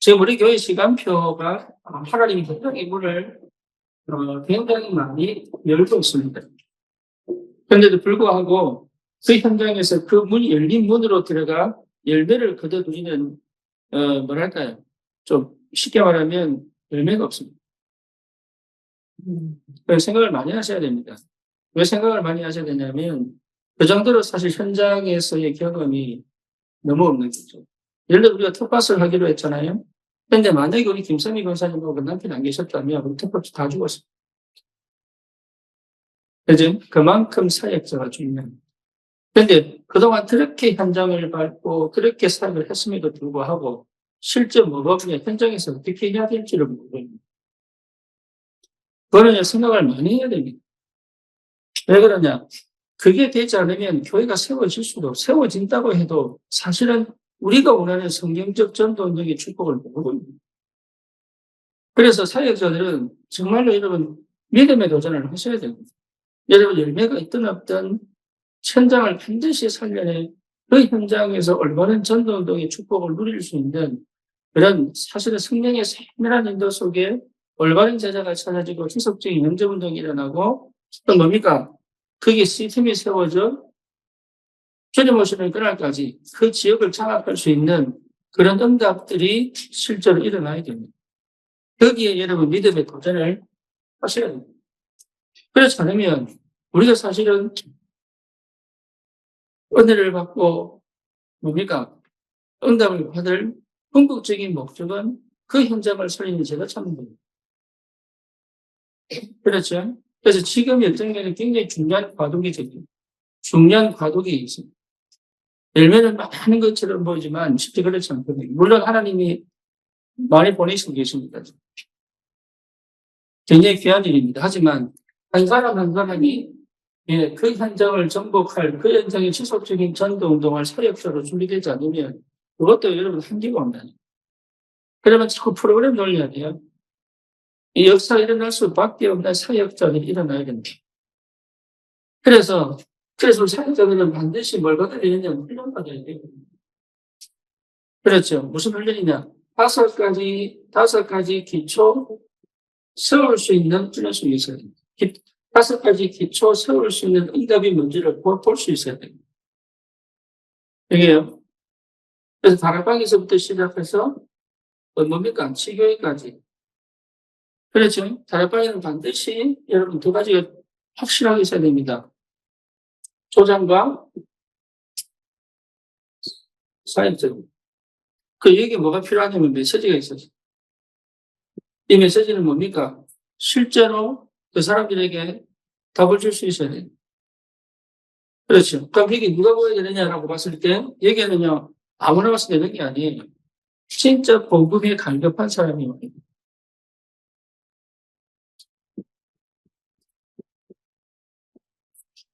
지금 우리 교회 시간표가 하나님이 굉장히 문을 굉장히 많이 열고 있습니다. 그런데도 불구하고 그 현장에서 그 문이 열린 문으로 들어가 열매를 거둬들이는 뭐랄까요? 좀 쉽게 말하면 열매가 없습니다. 그래서 생각을 많이 하셔야 됩니다. 왜 생각을 많이 하셔야 되냐면 그 정도로 사실 현장에서의 경험이 너무 없는 거죠. 예를 들어 우리가 텃밭을 하기로 했잖아요. 그런데 만약에 우리 김선미 권사님하고 남편이 안 계셨다면 우리 텃밭이 다 죽었어요. 그죠? 그만큼 사역자가 중요합니다. 그런데 그동안 그렇게 현장을 밟고 그렇게 사역을 했음에도 불구하고 실제 모범이 현장에서 어떻게 해야 될지를 모릅니다. 그거는 생각을 많이 해야 됩니다. 왜 그러냐? 그게 되지 않으면 교회가 세워질 수도 세워진다고 해도 사실은 우리가 원하는 성경적 전도운동의 축복을 모르고 있습니다. 그래서 사역자들은 정말로 여러분 믿음의 도전을 하셔야 됩니다. 여러분 열매가 있든 없든 현장을 반드시 살려내 그 현장에서 올바른 전도운동의 축복을 누릴 수 있는 그런 사실은 성령의 세밀한 인도 속에 올바른 제자가 찾아지고 지속적인 영접운동이 일어나고 또 뭡니까? 그게 시스템이 세워져 주님 오시는 그날까지 그 지역을 장악할 수 있는 그런 응답들이 실제로 일어나야 됩니다. 거기에 여러분 믿음의 도전을 하셔야 됩니다. 그렇지 않으면 우리가 사실은 은혜를 받고 뭡니까? 응답을 받을 궁극적인 목적은 그 현장을 살리는 제가 찾는 겁니다. 그렇죠? 그래서 지금 현장에는 굉장히 중요한 과도기 있습니다. 열매는 많은 것처럼 보이지만 실제 그렇지 않거든요. 물론 하나님이 많이 보내시고 계십니다. 굉장히 귀한 일입니다. 하지만 한 사람 한 사람이 그 현장을 정복할 그 현장의 지속적인 전도운동을 사역자로 준비되지 않으면 그것도 여러분 한계가 온다니. 그러면 자꾸 프로그램 돌려야 돼요. 이 역사가 일어날 수밖에 없는 사역자들이 일어나야 됩니다. 그래서 우리 사역자들은 반드시 뭘 받아야 되느냐? 훈련 받아야 돼요. 그렇죠. 무슨 훈련이냐? 다섯 가지 기초 세울 수 있는 훈련 속에 있어야 됩니다. 다섯 가지 기초 세울 수 있는 응답이 뭔지를 볼 수 있어야 됩니다. 이게요. 그래서 다락방에서부터 시작해서 뭡니까? 치교회까지. 그렇죠. 다락방에는 반드시 여러분 두 가지가 확실하게 있어야 됩니다. 조장과 사역적. 그 얘기 뭐가 필요하냐면 메시지가 있어요. 이 메시지는 뭡니까? 실제로 그 사람들에게 답을 줄 수 있어야 돼요. 그렇죠. 그럼 이게 누가 보여야 되느냐라고 봤을 때 얘기는요 아무나 봐서 되는 게 아니에요. 진짜 복음에 갈급한 사람이 와요.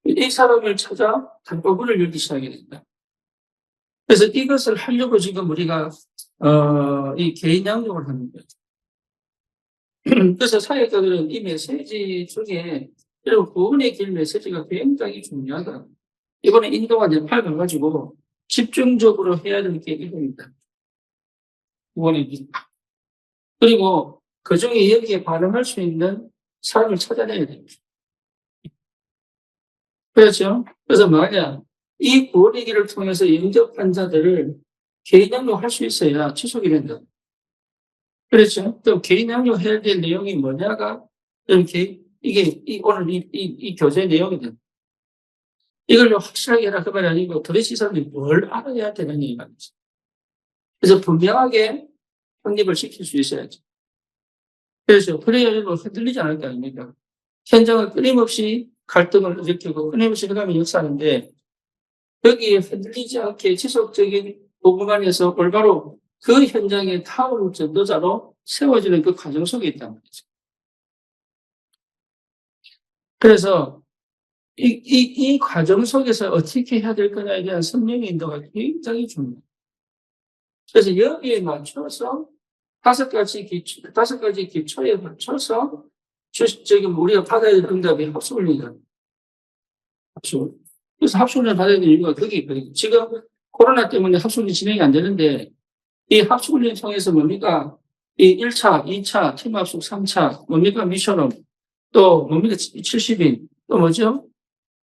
이 사람을 찾아 단법문을 열기 시작하게 된다. 그래서 이것을 하려고 지금 우리가 이 개인 양육을 하는 거죠. 그래서 사역자들은 이 메시지 중에 여러분 구원의 길 메시지가 굉장히 중요하다. 이번에 인도가 네팔 가가지고 집중적으로 해야 될 게 이겁니다. 구원의 길. 그리고 그중에 여기에 반응할 수 있는 사람을 찾아내야 됩니다. 그렇죠? 그래서 만약 이 구원의 길을 통해서 영접한 자들을 개인 양육할 수 있어야 지속이 된다. 그렇죠? 또 개인 양육해야 될 내용이 뭐냐가 이렇게 오늘 이 교재 내용이든 이걸 확실하게 해라 그 말이 아니고 도대체 이 사람들이 뭘 알아야 되느냐 이 말이죠. 그래서 분명하게 확립을 시킬 수 있어야죠. 그래서 그래야 여러분 흔들리지 않을 거 아닙니까? 현장은 끊임없이 갈등을 일으키고 끊임없이 그다음에 역사하는데 여기에 흔들리지 않게 지속적인 복음 안에서 올바로 그 현장의 타오를 전도자로 세워지는 그 과정 속에 있다는 거죠. 그래서 이 과정 속에서 어떻게 해야 될 거냐에 대한 성령의 인도가 굉장히 중요해요. 그래서 여기에 맞춰서 다섯 가지 기초에 맞춰서 지금 우리가 받아야 될 응답이 합숙훈련이다. 합숙. 그래서 합숙훈련 받아야 될 이유가 거기 있거든요. 지금 코로나 때문에 합숙이 진행이 안 되는데 이 합숙훈련 통해서 뭡니까? 이 1차, 2차, 팀합숙 3차, 뭡니까? 미션홈, 또 뭡니까? 70인, 또 뭐죠?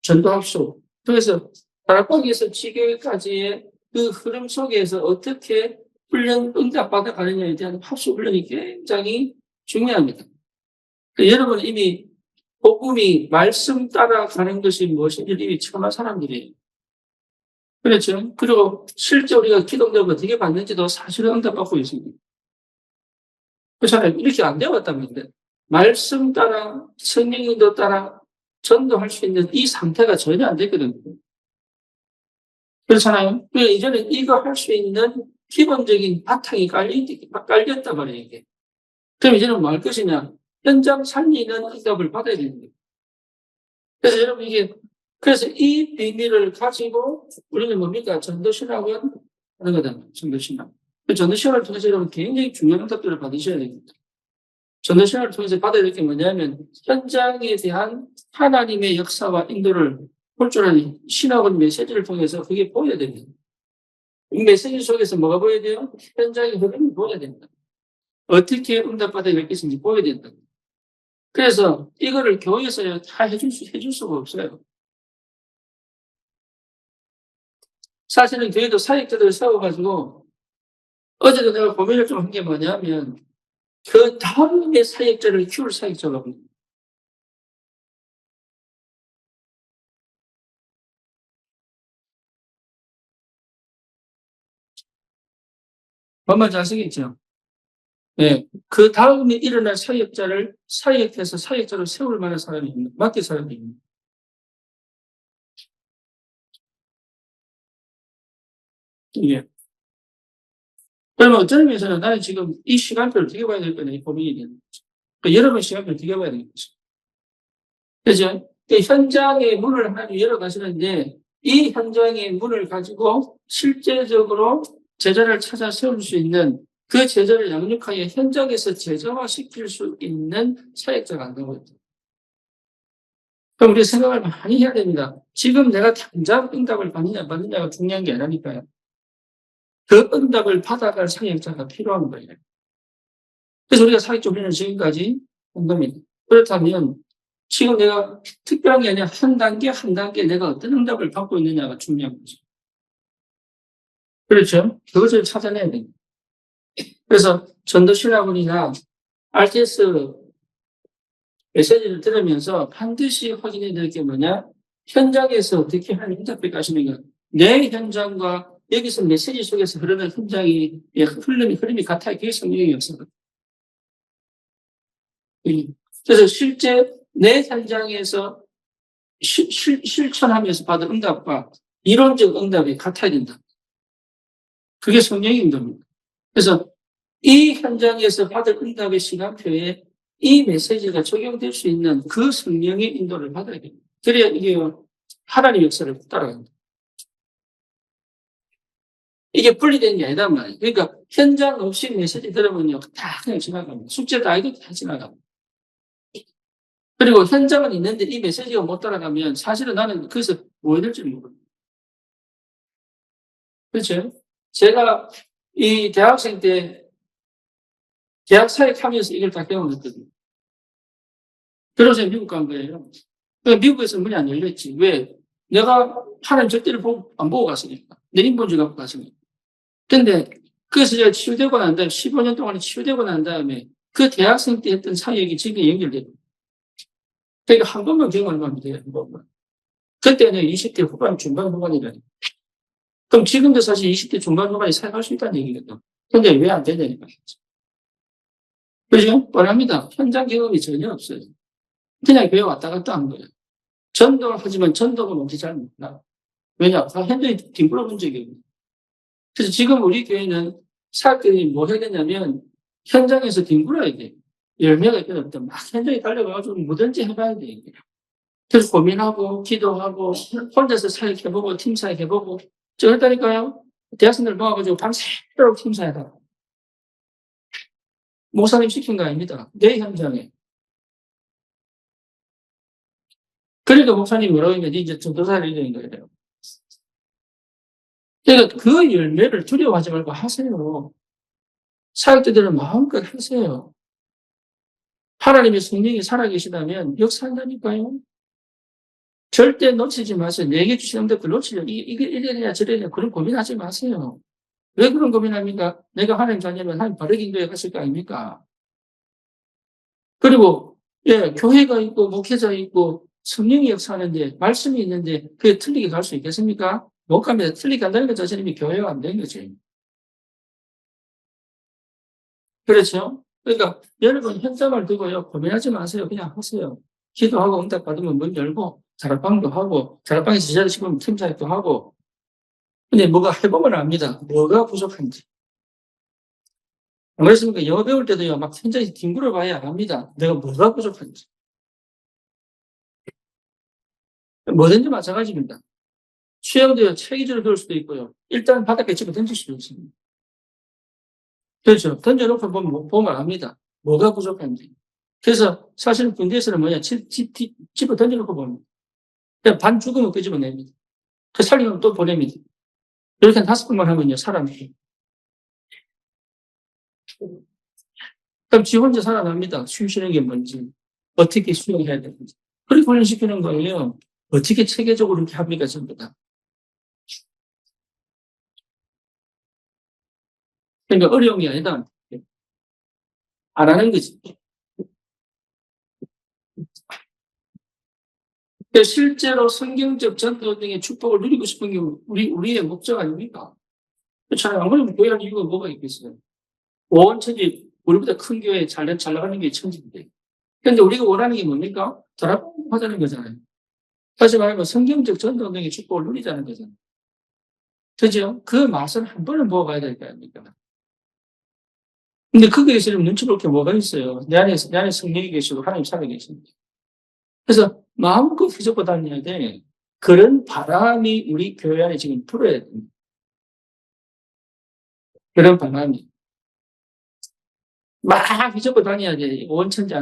전도합숙. 그래서 다락방에서 지교까지의 그 흐름 속에서 어떻게 훈련 응답받아 가느냐에 대한 합숙 훈련이 굉장히 중요합니다. 여러분 이미 복음이 말씀 따라가는 것이 무엇인지 이미 처음 한 사람들이에요. 그렇죠? 그리고 실제 우리가 기독교가 어떻게 받는지도 사실은 응답받고 있습니다. 그렇잖아요. 이렇게 안 되었다면 말씀 따라 성령님도 따라 전도할 수 있는 이 상태가 전혀 안 됐거든요. 그렇잖아요. 이제는 이거 할 수 있는 기본적인 바탕이 깔렸단 말이에요, 이게. 그럼 이제는 뭐 할 것이냐? 현장 살리는 응답을 받아야 됩니다. 그래서 여러분 그래서 이 비밀을 가지고 우리는 뭡니까? 전도신학을 하는 거다. 전도신학. 그 전도신학을 통해서 여러분 굉장히 중요한 응답들을 받으셔야 됩니다. 전도신학을 통해서 받아야 될 게 뭐냐면 현장에 대한 하나님의 역사와 인도를 볼 줄 아는 신학원 메시지를 통해서 그게 보여야 됩니다. 이 메시지 속에서 뭐가 보여야 돼요? 현장의 흐름이 보여야 됩니다. 어떻게 응답받아야 될 것인지 보여야 된다. 그래서 이거를 교회에서 다 해줄 수가 없어요. 사실은 교회도 사역자들을 세워가지고 어제도 내가 고민을 좀 한 게 뭐냐면 그 다음에 사역자를 키울 사역자가 없는 거예요. 뭔 잘 쓰겠죠? 예. 그 다음에 일어날 사역자를 사역해서 사역자로 세울 만한 사람이 있는, 맡길 사람이 있는. 예. 그러면 어떤 의미에서는 나는 지금 이 시간표를 어떻게 봐야 될 거냐, 이 고민이 되는 거죠. 그러니까 여러분 시간표를 어떻게 봐야 되는 거죠. 그죠? 그 현장의 문을 하나님 열어가시는데 이 현장의 문을 가지고 실제적으로 제자를 찾아 세울 수 있는 그 제자를 양육하여 현장에서 제자화시킬 수 있는 사역자가 안 나오거든요. 그럼 우리 생각을 많이 해야 됩니다. 지금 내가 당장 응답을 받느냐가 중요한 게 아니니까요. 그 응답을 받아갈 사역자가 필요한 거예요. 그래서 우리가 사역자 훈련을 지금까지 한 겁니다. 그렇다면 지금 내가 특별한 게 아니라 한 단계 한 단계 내가 어떤 응답을 받고 있느냐가 중요한 거죠. 그렇죠? 그것을 찾아내야 됩니다. 그래서 전도신학원이나 RTS 메시지를 들으면서 반드시 확인해야 될 게 뭐냐? 현장에서 어떻게 하는 응답을 가시는가? 내 현장과 여기서 메시지 속에서 흐르는 현장이 흐름이 같아야 그게 성령의 역사거든요. 그래서 실제 내 현장에서 실천하면서 받은 응답과 이론적 응답이 같아야 된다. 그게 성령의 응답입니다. 그래서 이 현장에서 받을 응답의 시간표에 이 메시지가 적용될 수 있는 그 성령의 인도를 받아야 됩니다. 그래야 이게 하나님의 역사를 따라간다. 이게 분리된 게 아니단 말이에요. 그러니까 현장 없이 메시지 들으면요, 다 그냥 지나갑니다. 숙제도 아이도 다 지나갑니다. 그리고 현장은 있는데 이 메시지가 못 따라가면 사실은 나는 거기서 뭐 해야 될지 모르겠어요. 그렇죠? 제가 이 대학생 때 대학 사역하면서 이걸 다 경험했거든요. 그래서 미국 간 거예요. 미국에서 문이 안 열렸지. 왜? 내가 하나님 절대를 안 보고 갔으니까. 내 인본주의 갖고 갔으니까. 근데 그래서 제가 치유되고 난 다음에 15년 동안 치유되고 난 다음에 그 대학생 때 했던 사역이 지금 연결돼요. 그러니까 한 번만 경험하면 돼요. 한 번만. 그때는 20대 후반, 중반, 후반이라니. 그럼 지금도 사실 20대 중반, 후반에 사역할 수 있다는 얘기거든요. 근데 왜 안 되냐니까. 그죠? 뻔합니다. 현장 경험이 전혀 없어요. 그냥 교회 왔다 갔다 한 거예요. 전도를 하지만 전도가 뭔지 잘 몰라. 왜냐? 현장에 뒹굴어 본 적이 없어요. 그래서 지금 우리 교회는 사역들이 뭐 해야 되냐면 현장에서 뒹굴어야 돼. 열매가 있거든. 막 현장에 달려가가지고 뭐든지 해봐야 돼. 그래서 고민하고 기도하고 혼자서 사역해보고 팀 사역해보고 그랬다니까요. 대학생들 모아가지고 밤새도록 팀 사역하고 목사님 시킨 거 아닙니다. 내 현장에. 그러니까 목사님 뭐라고 하면 이제 전도사를 이루는 거예요. 그러니까 그 열매를 두려워하지 말고 하세요. 사역자들은 마음껏 하세요. 하나님의 성령이 살아계시다면 역사한다니까요. 절대 놓치지 마세요. 내게 주신 응답을 놓치려. 이게 이래야 저래야 그런 고민하지 마세요. 왜 그런 고민합니까? 내가 하나님 자녀면 하나님 바르게 인도해 갔을 거 아닙니까? 그리고, 예, 교회가 있고, 목회자 있고, 성령이 역사하는데, 말씀이 있는데, 그게 틀리게 갈 수 있겠습니까? 못 갑니다. 틀리게 간다는 것 자체는 이미 교회가 안 된 거죠. 그렇죠? 그러니까, 여러분, 현장을 두고요, 고민하지 마세요. 그냥 하세요. 기도하고 응답 받으면 문 열고, 자락방도 하고, 자락방에서 제자리 씹으면 팀사역도 하고, 근데 뭐가 해보면 압니다. 뭐가 부족한지. 안 그렇습니까? 영어 배울 때도요, 막 현장에서 뒹굴어 봐야 압니다. 내가 뭐가 부족한지. 뭐든지 마찬가지입니다. 수영도요, 체기질을 배울 수도 있고요. 일단 바닥에 집어 던질 수도 있습니다. 그렇죠. 던져놓고 보면 압니다. 뭐가 부족한지. 그래서 사실 군대에서는 뭐냐, 집어 던져놓고 봅니다. 그냥 반 죽으면 그 집어냅니다. 그 살리면 또 보냅니다. 이렇게 한 5번만 하면요, 사람이. 그럼 지 혼자 살아납니다. 숨 쉬는 게 뭔지, 어떻게 수영해야 되는지. 그렇게 훈련시키는 거예요. 어떻게 체계적으로 이렇게 합니까, 전부 다. 그러니까 어려운 게 아니다. 안 하는 거지. 그러니까 실제로 성경적 전도 등의 축복을 누리고 싶은 게 우리의 목적 아닙니까? 잘 안 그러면 교회할 이유가 뭐가 있겠어요? 온 천지, 우리보다 큰 교회 잘 나가는 게 천지인데. 그런데 우리가 원하는 게 뭡니까? 결합하자는 거잖아요. 다시 말하면 성경적 전도 등의 축복을 누리자는 거잖아요. 그죠? 그 맛을 한 번은 먹어봐야 될 거 아닙니까? 근데 거기에 있으면 눈치 볼 게 뭐가 있어요? 내 안에 성령이 계시고 하나님 살아계십니다. 그래서 마음껏 휘젓고 다녀야 돼. 그런 바람이 우리 교회 안에 지금 불어야 됩니다. 그런 바람이. 막 휘젓고 다녀야 돼. 원천지,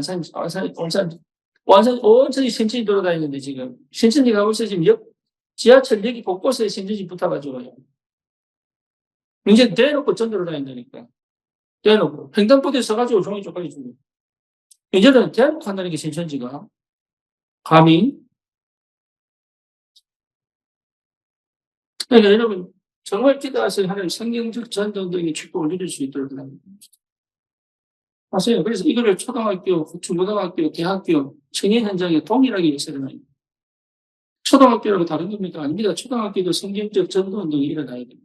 온천지 신천지 돌아다니는데 지금. 신천지 가보세요. 지금 지하철 여기 곳곳에 신천지 붙어가지고요. 이제 대놓고 전도를 다닌다니까. 대놓고. 횡단보도에 서가지고 종이 쪽까지 주고. 이제는 대놓고 한다는 게 신천지가. 감히. 그러니까 여러분, 정말 기도하세요. 하나님 성경적 전도 등의 축복을 누릴 수 있도록 합니다. 아세요? 그래서 이거를 초등학교, 중고등학교, 대학교, 청년 현장에 동일하게 있어요. 초등학교라고 다른 겁니까? 아닙니다. 초등학교도 성경적 전도 운동이 일어나야 됩니다.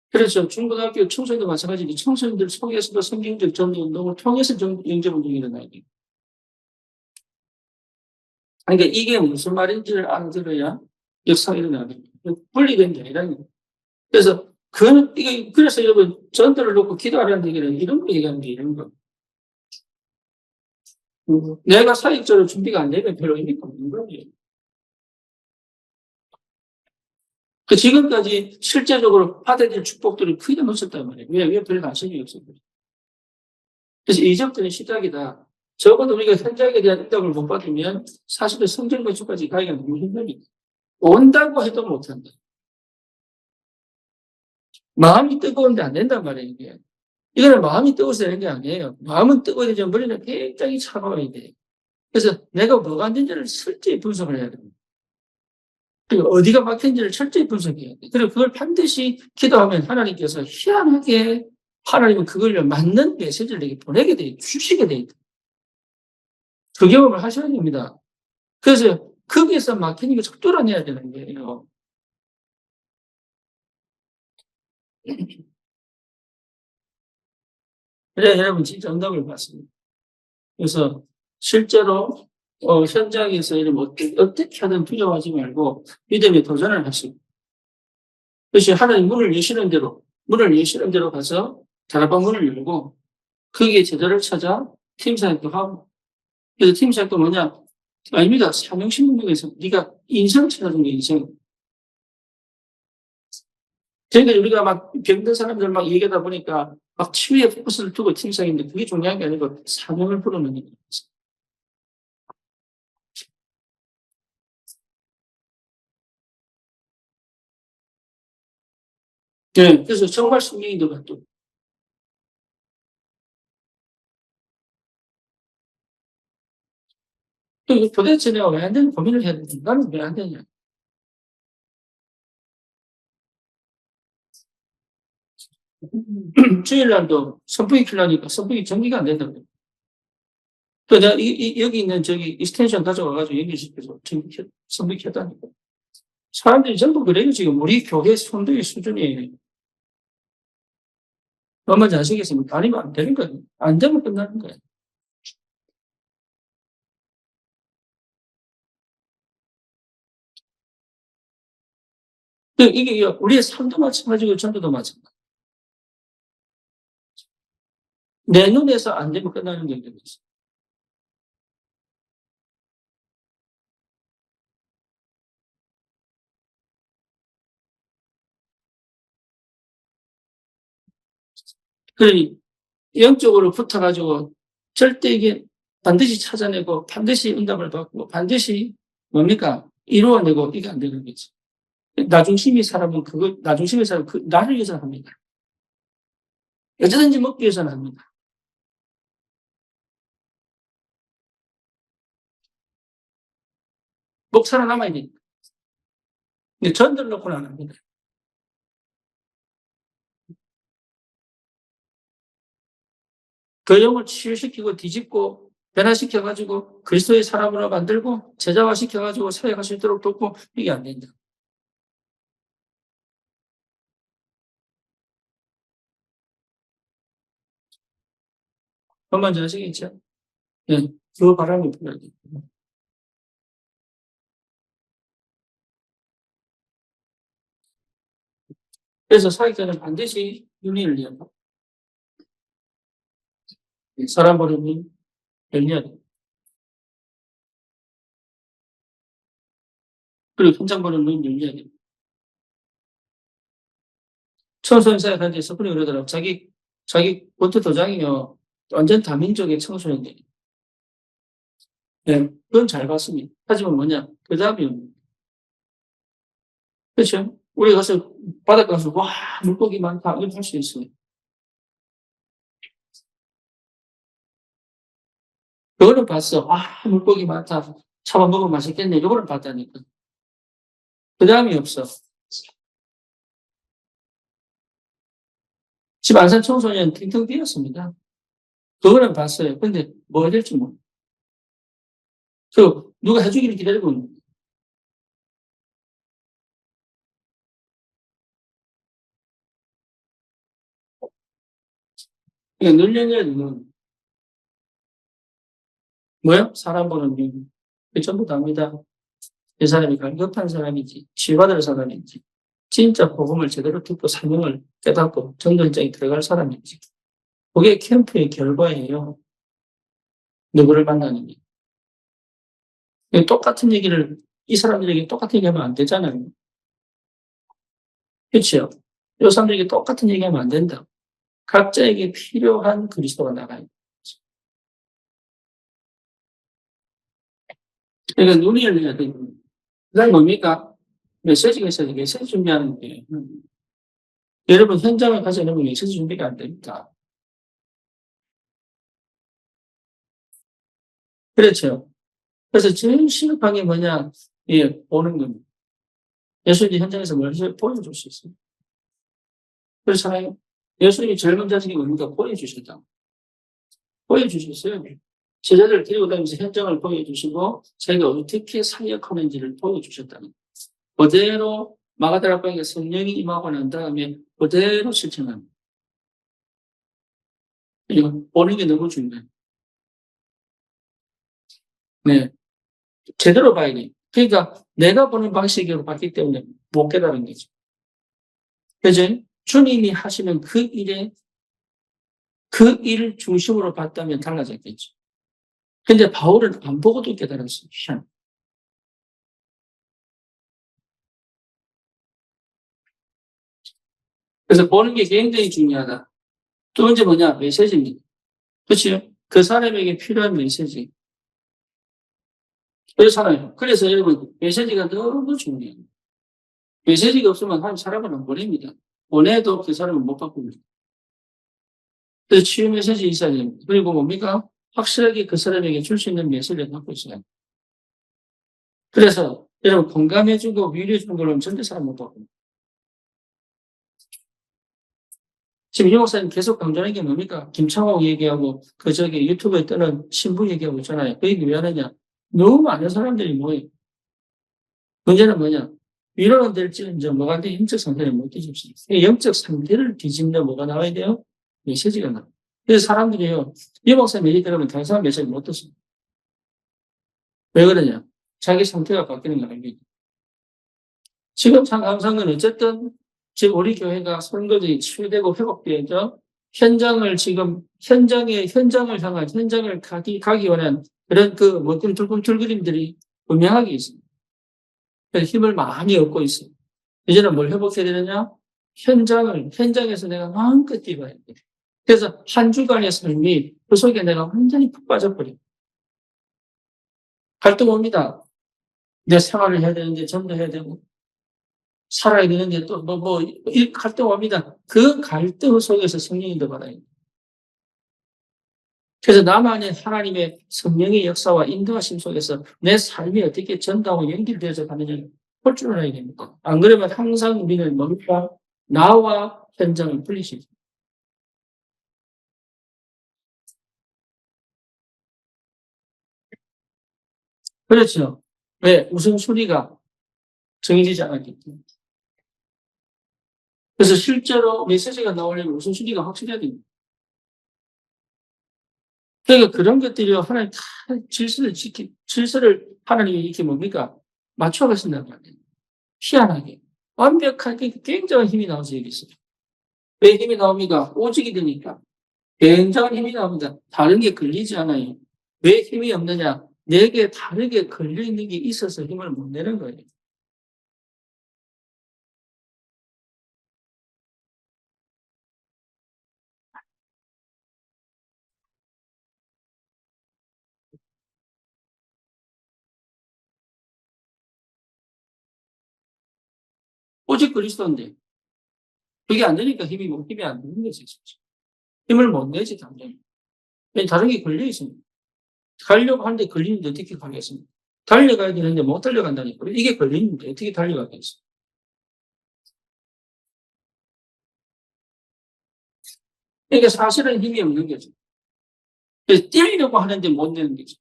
그래서 중고등학교 청소년도 마찬가지로 청소년들 속에서도 성경적 전도 운동을 통해서 영접 운동이 일어나야 됩니다. 그러니까 이게 무슨 말인지를 알아들어야 역사가 일어나야 됩니다. 분리된 게 아니라. 그래서 그래서 여러분 전도를 놓고 기도하라는 얘기는 이런 거 얘기하는 게 이런 거. 내가 사역적으로 준비가 안 되면 별로 의미가 없는 거예요. 그 지금까지 실제적으로 받아들일 축복들을 크게 놓쳤단 말이에요. 왜 별 관심이 없어요. 그래서 이제부터는 시작이다. 적어도 우리가 현장에 대한 응답을 못 받으면 사실은 성전 건축까지 가기가 너무 힘듭니다. 온다고 해도 못한다. 마음이 뜨거운데 안 된단 말이에요, 이게. 이거는 마음이 뜨거워서 되는 게 아니에요. 마음은 뜨거워야 되지만 머리는 굉장히 차가워야 돼. 그래서 내가 뭐가 안 된지를 철저히 분석을 해야 됩니다. 그리고 어디가 막힌지를 철저히 분석해야 돼. 그리고 그걸 반드시 기도하면 하나님께서 희한하게 하나님은 그걸 맞는 메시지를 내게 보내게 돼, 주시게 돼 있다. 그 경험을 하셔야 됩니다. 그래서 거기에서 막히는 걸 척 뚫어내야 되는 거예요. 그래야 여러분 진짜 응답을 받습니다. 그래서 실제로 현장에서 이런 어떻게 하든 두려워하지 말고 믿음에 도전을 하시고 그것이 하나님 문을 여시는 대로 가서 다락방 문을 열고 거기에 제자를 찾아 팀사역도 하고 그래서 팀사역도 뭐냐 아닙니다. 사명신문에서 네가 인생을 찾아준 게 인생. 그러니까 우리가 막 병든 사람들 막 얘기하다 보니까 막 치유에 포커스를 두고 팀사역인데 그게 중요한 게 아니고 사명을 부르는 거예요. 네, 그래서 정말 성경이 들어갔죠. 도대체 내가 왜 안 되는 고민을 해야 되지? 나는 왜 안 되냐? 주일날도 선풍기 켜려니까 선풍기 전기가 안 된다고. 그 내가 여기 있는 저기 익스텐션 가져와가지고 연결시켜서 선풍기 켰다니까. 사람들이 전부 그래요, 지금. 우리 교회 선도의 수준이. 얼마 전 아시겠습니까? 아니면 안 되는 거예요. 안 되면 끝나는 거예요. 이게 우리의 삶도 마찬가지고 전도도 마찬가지. 내 눈에서 안 되면 끝나는 경우가 있어요. 그러니 영적으로 붙어가지고 절대 이게 반드시 찾아내고 반드시 응답을 받고 반드시 뭡니까? 이루어내고 이게 안 되는 거지. 나중심이 사람은 나중심의 사람은 나를 위해서 합니다. 어쩌든지 먹기 위해서는 합니다. 목 살아남아야 되니까. 근데 전들 놓고는 안 합니다. 그 영을 치유시키고 뒤집고 변화시켜가지고 그리스도의 사람으로 만들고 제자화시켜가지고 사역할 수 있도록 돕고 이게 안 된다. 그만 잘 아시겠죠? 예, 그 바람이 불어야 돼. 그래서 사역자는 반드시 윤리를 해야 돼. 사람 보는 눈 열려야 돼. 그리고 현장 보는 눈 열려야 돼. 청소년 사역하는데 서분이 그러더라고. 자기 보트 도장이요. 완전 다민족의 청소년들. 네, 그건 잘 봤습니다. 하지만 뭐냐? 그 다음이, 그렇죠? 우리 가서, 바닷가 가서, 와, 물고기 많다. 이렇게 할 수 있어요. 그거는 봤어. 와, 물고기 많다. 잡아먹으면 맛있겠네. 이거는 봤다니까. 그 다음이 없어. 집 안산 청소년 팅팅 뛰었습니다. 그거는 봤어요. 근데 뭐 해야 될지 모르 누가 해주기를 기다리고 있는 거예요. 그러니까 늘려내는 뭐야? 사람 보는 눈. 그 전부 다입니다. 이 사람이 갈급한 사람인지, 치유받을 사람인지, 진짜 복음을 제대로 듣고 사명을 깨닫고 전도현장에 들어갈 사람인지. 그게 캠프의 결과예요. 누구를 만나는 게. 똑같은 얘기를, 이 사람들에게 똑같은 얘기하면 안 되잖아요. 그렇죠? 이 사람들에게 똑같은 얘기하면 안 된다. 각자에게 필요한 그리스도가 나가요. 그러니까 눈이 열려야 돼요. 그다음 뭡니까? 메시지가 있어야 돼. 메시지 준비하는 게. 여러분 현장을 가서 여러분 메시지 준비가 안 됩니까? 그렇죠. 그래서 제일 시급한 게 뭐냐? 예, 보는 겁니다. 예수님이 현장에서 뭘 보여줄 수 있어요. 그렇잖아요. 예수님이 젊은 자식이 뭡니까? 보여주셨다. 보여주셨어요. 제자들을 데리고 다니면서 현장을 보여주시고 자기가 어떻게 사역하는지를 보여주셨다는 거예요. 그대로 마가다락방에 성령이 임하고 난 다음에 그대로 실천합니다. 그리고 보는 게 너무 중요해요. 네. 제대로 봐야 돼. 그러니까 내가 보는 방식으로 봤기 때문에 못 깨달은 거죠. 그죠? 주님이 하시는 그 일에 그 일을 중심으로 봤다면 달라졌겠죠. 근데 바울은 안 보고도 깨달았어요. 희한. 그래서 보는 게 굉장히 중요하다. 두 번째 뭐냐? 메시지입니다. 그렇죠? 그 사람에게 필요한 메시지. 그렇잖아요. 그래서 여러분, 메시지가 너무 중요해요. 메시지가 없으면 한 사람은 안 보냅니다. 보내도 그 사람은 못 바꿉니다. 그래서 치유 메시지 있어야 됩니다. 그리고 뭡니까? 확실하게 그 사람에게 줄 수 있는 메시지를 갖고 있어야 합니다. 그래서 여러분 공감해주고 위로해주는 걸로는 절대 사람 못 바꿉니다. 지금 이 목사님 계속 강조하는 게 뭡니까? 김창호 얘기하고 유튜브에 뜨는 신부 얘기하고 있잖아요. 그 얘기 왜 하느냐? 너무 많은 사람들이 모여. 문제는 뭐냐? 위로는 될지 이제 뭐가 돼? 영적 상태를 못 뒤집습니다. 영적 상태를 뒤집는 뭐가 나와야 돼요? 메시지가 나와요. 그래서 사람들이요. 이 목사님 얘기 들으면 다른 사람 메시지 못 듣습니다. 왜 그러냐? 자기 상태가 바뀌는 거 아닙니다. 지금 참 감사한 건 어쨌든 지금 우리 교회가 선거들이 치유되고 회복되죠. 현장을 향한, 현장을 가기 원한 그런 꿈틀꿈틀 그림들이 분명하게 있습니다. 그래서 힘을 많이 얻고 있어요. 이제는 뭘 회복해야 되느냐? 현장에서 내가 마음껏 뛰어야 돼. 그래서 한 주간의 삶이 그 속에 내가 완전히 푹 빠져버려요. 갈등 옵니다. 내 생활을 해야 되는데 전도해야 되고, 살아야 되는데 또 이 갈등 옵니다. 그 갈등 속에서 성령이 더 받아요. 그래서 나만의 하나님의 성령의 역사와 인도하심 속에서 내 삶이 어떻게 전도하고 연결되어져 가느냐를 볼 줄 알아야 됩니다. 안 그러면 항상 우리는 뭡니까? 나와 현장을 분리시킵니다. 그렇죠. 왜? 우선순위가 정해지지 않았기 때문에. 그래서 실제로 메시지가 나오려면 우선순위가 확실해야 됩니다. 그러니까 그런 것들이 하나님 다 질서를 하나님이 이렇게 뭡니까? 맞춰가신단 말이에요. 희한하게. 완벽하게 굉장한 힘이 나와서 여기 있어요. 왜 힘이 나옵니까? 오직이 되니까. 굉장한 힘이 나옵니다. 다른 게 걸리지 않아요. 왜 힘이 없느냐? 내게 다르게 걸려있는 게 있어서 힘을 못 내는 거예요. 오직 그리스도인데. 그게 안 되니까 힘이 안 되는 거지. 진짜. 힘을 못 내지, 당연히. 다른 게 걸려있습니다. 가려고 하는데 걸리는데 어떻게 가겠습니까? 달려가야 되는데 못 달려간다니까. 이게 걸리는데 어떻게 달려가겠어요? 그러니까 사실은 힘이 없는 거죠. 그래서 뛰려고 하는데 못 내는 거죠.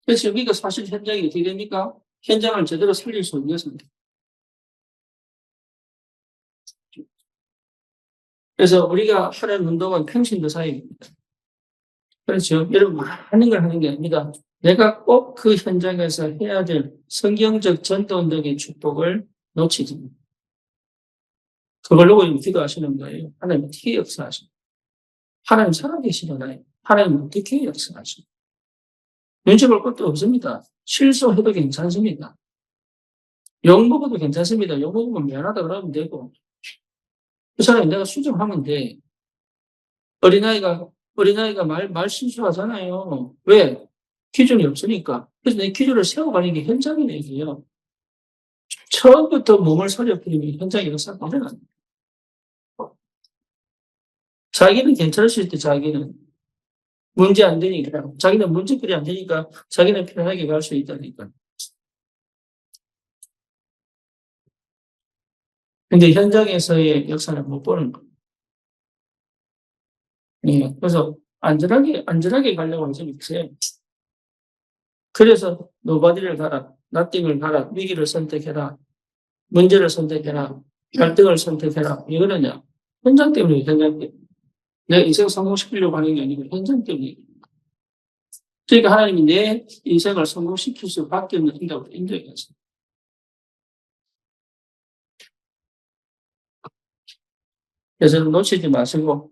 그래서 여기가 사실 현장이 어떻게 됩니까? 현장을 제대로 살릴 수 없는 것입니다. 그래서 우리가 하는 운동은 평신도사입니다. 그렇죠. 여러분, 많은 걸 하는 게 아닙니다. 내가 꼭 그 현장에서 해야 될 성경적 전도운동의 축복을 놓치지 마. 그걸 놓고 기도하시는 거예요. 하나님 어떻게 역사하시는 하나님 살아계시잖아요. 하나님 어떻게 역사하시는 눈치 볼 것도 없습니다. 실수해도 괜찮습니다. 욕먹어도 괜찮습니다. 욕먹으면 미안하다 그러면 되고 그 사람이 내가 수정하면 돼. 어린아이가 말 실수하잖아요. 왜? 기준이 없으니까. 그래서 내 기준을 세워가는 게 현장의 얘기예요. 처음부터 몸을 서려버리면 현장에 역사가 안 일어납니다. 자기는 괜찮을 때 자기는 문제 안 되니까, 자기는 문제거리 안 되니까 자기는 편하게 갈 수 있다니까. 근데 현장에서의 역사는 못 보는 거예요. 예, 그래서 안전하게 가려고 하지 마세요. 그래서 노바디를 가라, 나띵을 가라, 위기를 선택해라, 문제를 선택해라, 갈등을 선택해라. 왜 그러냐? 현장 때문에, 현장 때문에. 내 인생 성공시키려고 하는 게 아니고 현장 때문에. 그러니까 하나님이 내 인생을 성공시킬 수밖에 없는 인도를 인도해 가서. 그래서 놓치지 마시고,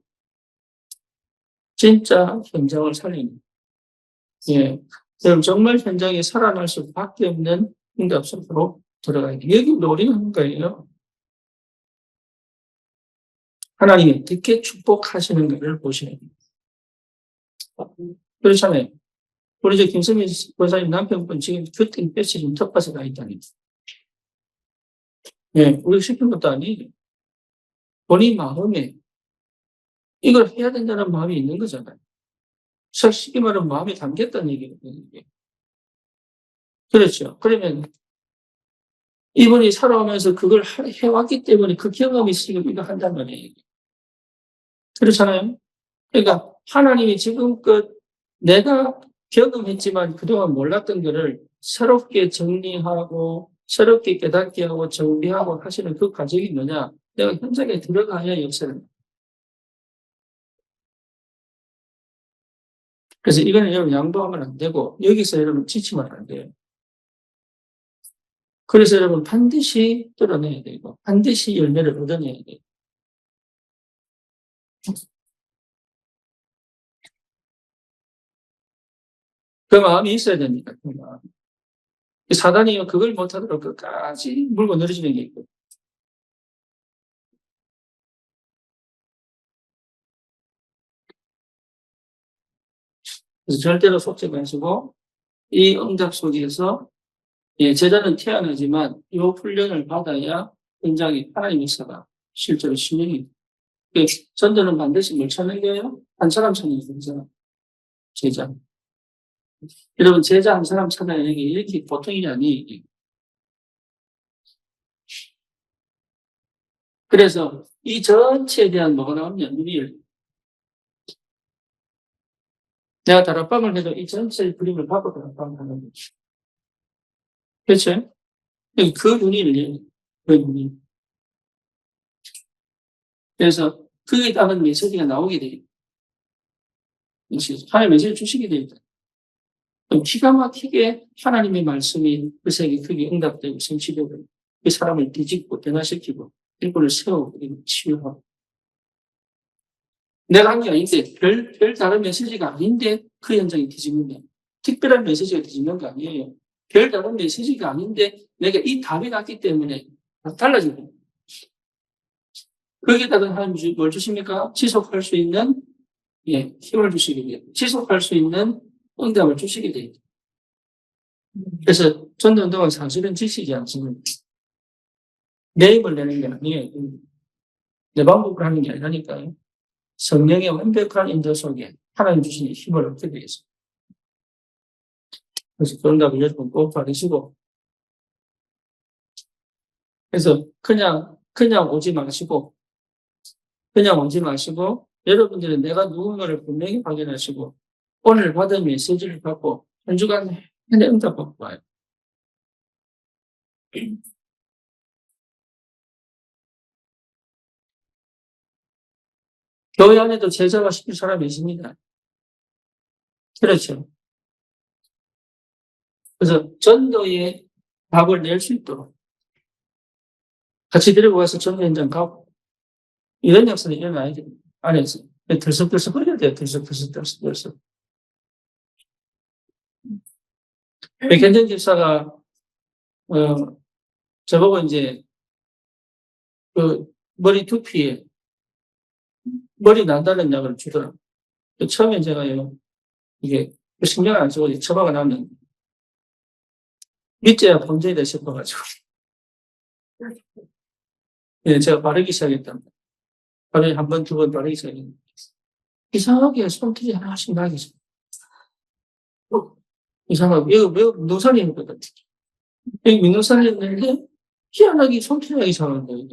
진짜 현장을 살리는. 예. 그럼 정말 현장에 살아날 수밖에 없는 응답 속으로 들어가야 돼. 여기 노력하는 거예요. 하나님이 어떻게 축복하시는가를 보셔야 돼요. 그렇잖아요. 우리 김성민 권사님 남편분 지금 교통 볕이 좀 텃밭에 가 있다니. 예, 우리가 시킨 것도 아니에요. 본인 마음에 이걸 해야 된다는 마음이 있는 거잖아요. 쉽게 말하면 마음에 담겼다는 얘기거든요. 그렇죠. 그러면 이분이 살아오면서 그걸 해왔기 때문에 그 경험이 있으니까 이거 한단 말이에요. 그렇잖아요. 그러니까 하나님이 지금껏 내가 경험했지만 그동안 몰랐던 거를 새롭게 정리하고 새롭게 깨닫게 하고 정비하고 하시는 그 과정이 뭐냐? 내가 현장에 들어가야 역사를. 그래서 이거는 여러분 양보하면 안 되고 여기서 여러분 지치면 안 돼요. 그래서 여러분 반드시 뚫어내야 되고 반드시 열매를 얻어내야 돼요. 그 마음이 있어야 됩니다. 그 마음. 사단이 그걸 못하도록 끝까지 물고 늘어지는 게 있고. 그래서 절대로 속지 마시고 이 응답 속에서 예, 제자는 태어나지만 이 훈련을 받아야 굉장히 하나님의 사가 실제로 실력이. 전도는 반드시 뭘 찾는 거예요? 한 사람 찾는 거죠. 제자. 여러분 제자 한 사람 찾아내는 게 이렇게 보통 일이 아니에요. 그래서 이 전체에 대한 뭐가 나오냐? 눈이 내가 다락방을 해도 이 전체 그림을 갖고 다락방을 하는 거죠. 그렇죠? 그 눈이 열려요. 그 눈이. 그래서 그에 따른 메시지가 나오게 돼요. 하나님의 메시지를 주시게 됩니다. 기가 막히게 하나님의 말씀이 그 세계 크게 응답되고 성취되고 그 사람을 뒤집고 변화시키고 일꾼을 세우고 치유하고 내가 한 게 아닌데 별 다른 메시지가 아닌데 그 현장이 뒤집는다. 특별한 메시지가 뒤집는 거 아니에요. 별 다른 메시지가 아닌데 내가 이 답이 났기 때문에 달라지고 거기에 따른 하나님 뭘 주십니까? 지속할 수 있는 예, 힘을 주시게 돼요. 지속할 수 있는 응답을 주시게 돼요. 그래서 전도운동은 사실은 지치지 않습니다. 내 힘을 내는 게 아니에요. 내 방법으로 하는 게 아니라니까요. 성령의 완벽한 인도 속에 하나님 주신 힘을 얻게 되어 있습니다. 그래서 그 응답을 여러분 꼭 받으시고 그래서 그냥 오지 마시고 여러분들은 내가 누군가를 분명히 확인하시고 오늘 받은 메시지를 받고 한 주간 내내 응답 받고 와요. 교회 안에도 제자가 시킬 사람이 있습니다. 그렇죠. 그래서 전도에 답을 낼 수 있도록 같이 데리고 가서 전도 현장 가고 이런 역사는 일어나야 됩니다. 안에서 들썩들썩 거려야 돼요. 들썩들썩. 백현정 집사가 저보고 이제 그 머리 두피에 머리 난다는 약을 주더라고요. 처음에 제가요 이게 신경 안 쓰고 처방을 하면 밑에야 범죄이다 싶어가지고 예, 제가 바르기 시작했답니다. 하루에 한 번, 두 번 바르기 시작했는데 이상하게 손톱이 하나씩 나기 시작해요. 이상하게 이거 왜 민노산이 했거든. 여기 민노산이 했는데 희한하게 손톱이 나기 시작한 거예요.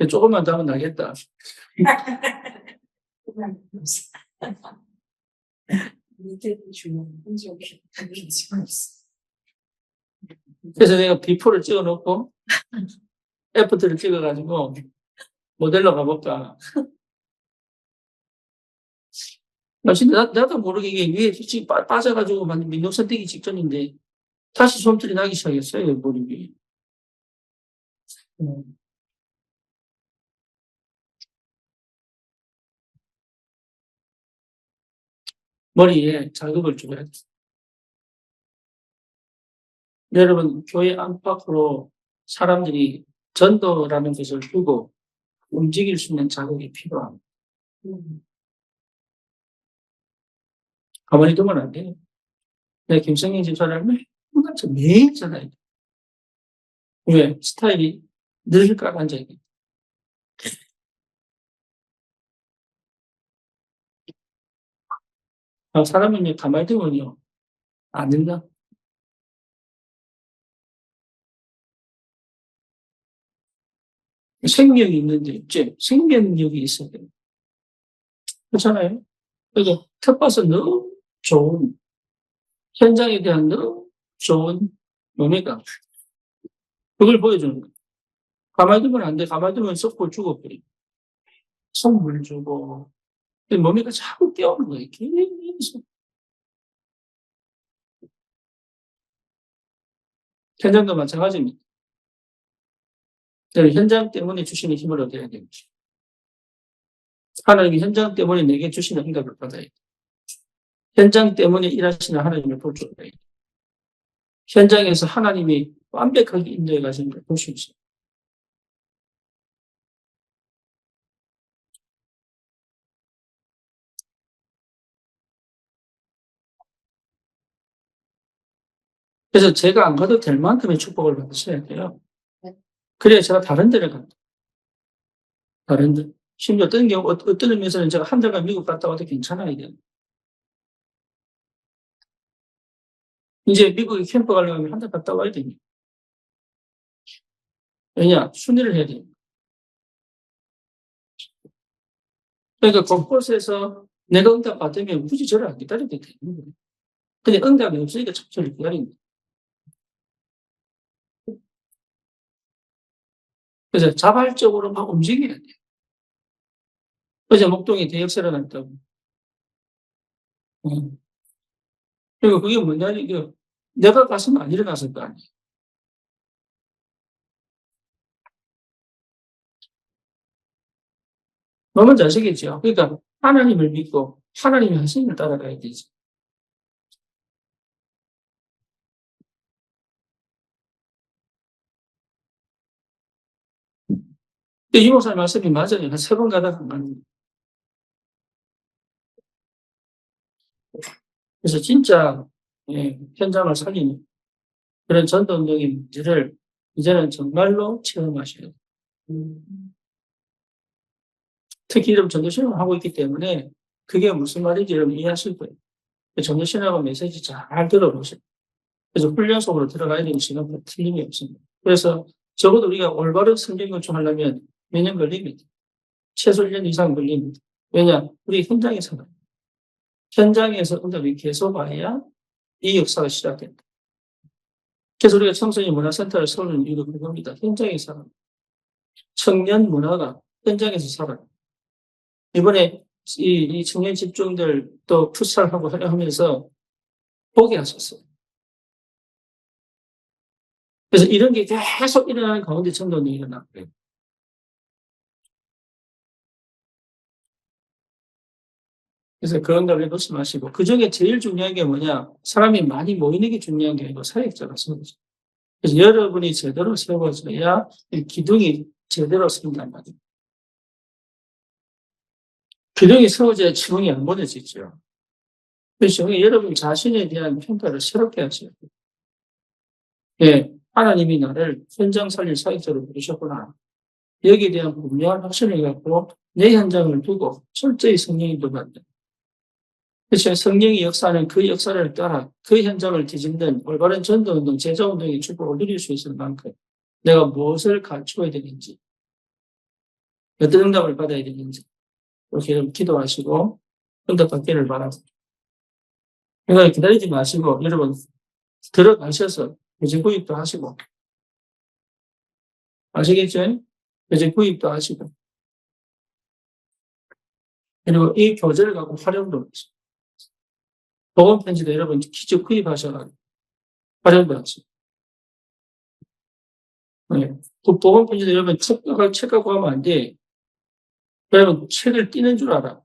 조금만 더 하면 나겠다. 그래서 내가 비포를 찍어 놓고 애프터를 찍어가지고 모델로 가볼까. 진짜 나도 모르게 이게 위에 솔직히 빠져가지고 민노산 되기 직전인데 다시 손톱이 나기 시작했어요. 머리 위에. 머리에 자극을 줘야 돼. 여러분, 교회 안팎으로 사람들이 전도라는 것을 두고 움직일 수 있는 자극이 필요합니다. 가만히 두면 안 돼요. 내가 김성인 집사를 매일 전화해. 왜? 스타일이 늘까 앉아있게. 사람은 가만히 두면요, 안 된다. 생명이 있는데, 이제 생명력이 있어야 돼요. 그렇잖아요? 그러니까 텃밭은 너무 좋은, 현장에 대한 너무 좋은 뭡니까? 그걸 보여주는 거예요. 가만히 두면 안 돼. 가만히 두면 썩고 죽어버리고. 선물 주고. 뭡니까? 자꾸 깨우는 거예요. 계속. 현장도 마찬가지입니다. 현장 때문에 주시는 힘을 얻어야 됩니다. 하나님이 현장 때문에 내게 주시는 응답을 받아야 돼. 현장 때문에 일하시는 하나님을 볼 줄 알아야 돼. 현장에서 하나님이 완벽하게 인도해 가시는 걸 볼 수 있어요. 그래서 제가 안 가도 될 만큼의 축복을 받으셔야 돼요. 그래야 제가 다른 데를 간다. 다른 데. 심지어 어떤 경우, 어떤 의미에서는 제가 한 달간 미국 갔다 와도 괜찮아야 돼요. 이제 미국에 캠프 가려면 한 달 갔다 와야 됩니다. 왜냐? 순위를 해야 돼요. 그러니까 곳곳에서 내가 응답 받으면 굳이 저를 안 기다려도 되는 거예요. 근데 응답이 없으니까 저를 기다립니다. 그래서 자발적으로 막 움직여야 돼요. 어제 목동에 대역사를 났다고. 그리고 그게 뭐냐면, 내가 갔으면 안 일어났을 거 아니에요. 너무 잘시겠죠. 그러니까 하나님을 믿고 하나님의 하심을 따라가야 되지. 근데 이 목사님 말씀이 맞아요. 한 세 번 가다가 안 가는 거예요. 그래서 진짜 현장을 살리는 그런 전도운동의 문제를 이제는 정말로 체험하셔야 돼요. 특히 이런 전도신학을 하고 있기 때문에 그게 무슨 말인지 여러분 이해하실 거예요. 전도신학은 메시지 잘 들어보세요. 그래서 훈련 속으로 들어가야 되는 시간은 틀림이 없습니다. 그래서 적어도 우리가 올바른 성경 건축하려면 몇 년 걸립니다. 최소 1년 이상 걸립니다. 왜냐? 우리 현장에서 현장에서 응답이 계속 와야 이 역사가 시작된다. 그래서 우리가 청소년 문화센터를 세우는 이유도 그겁니다. 현장에서 청년 문화가 현장에서 살아요. 이번에 이 청년 집중들 또 풋살하고 하면서 포기하셨어요. 그래서 이런 게 계속 일어나는 가운데 전도는 일어났고요. 그래서 그런 걸 놓지 마시고, 그 중에 제일 중요한 게 뭐냐? 사람이 많이 모이는 게 중요한 게 아니고 사역자가 세워져. 그래서 여러분이 제대로 세워져야 이 기둥이 제대로 서는단 말이에요. 기둥이 세워져야 지붕이 안 무너지죠. 그래서 여러분 자신에 대한 평가를 새롭게 하셔야 돼요. 예, 하나님이 나를 현장 살릴 사역자로 부르셨구나. 여기에 대한 분명한 확신을 갖고 내 현장을 두고 철저히 성령이 도받는. 그렇죠. 성령의 역사는 그 역사를 따라 그 현장을 뒤집는 올바른 전도운동, 제자운동의 축복을 누릴 수 있을 만큼 내가 무엇을 갖추어야 되는지, 어떤 응답을 받아야 되는지, 이렇게 좀 기도하시고 응답받기를 바랍니다. 그러니까 기다리지 마시고 여러분 들어가셔서 교재 구입도 하시고 아시겠죠? 교재 구입도 하시고 그리고 이 교재를 갖고 활용도 하시고 복음 편지도 여러분 직접 구입하셔서 활용도 하시고 네. 그 복음 편지도 여러분 책 갖고 하면 안 돼. 여러분 책을 띄는 줄 알아.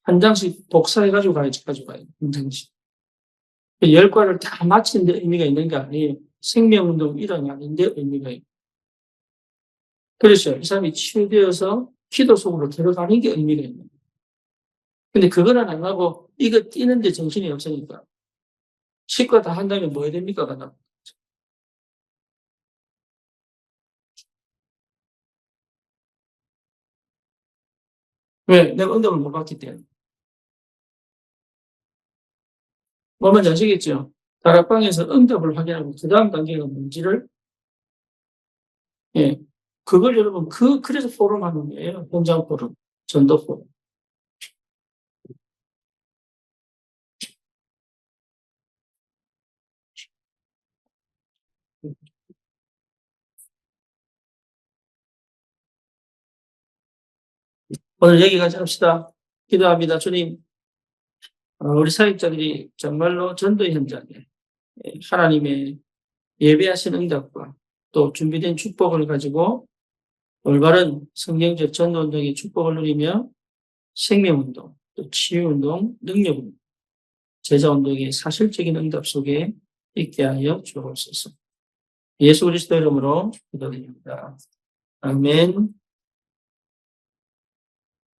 한 장씩 복사해가지고 가야지, 가져가요. 한 장씩. 10과를 다 마치는 데 의미가 있는 게 아니에요. 생명운동 일어나는 데 의미가 있어요. 그렇죠. 이 사람이 치유되어서 기도 속으로 들어가는 게 의미가 있는 거예요. 근데 그거는 안 하고 이거 뛰는데 정신이 없으니까 치과 다 한다면 뭐 해야 됩니까? 그냥. 왜? 내가 응답을 못 받기 때문에. 뭐 뭔지 아시겠죠? 다락방에서 응답을 확인하고 그 다음 단계가 뭔지를, 예. 그걸 여러분, 그래서 포럼 하는 거예요. 현장 포럼, 전도 포럼. 오늘 여기까지 합시다. 기도합니다. 주님, 우리 사역자들이 정말로 전도 현장에 하나님의 예배하신 응답과 또 준비된 축복을 가지고 올바른 성경적 전도운동의 축복을 누리며 생명운동, 또 치유운동, 능력운동, 제자운동의 사실적인 응답 속에 있게 하여 주옵소서. 예수 그리스도 이름으로 기도드립니다. 아멘.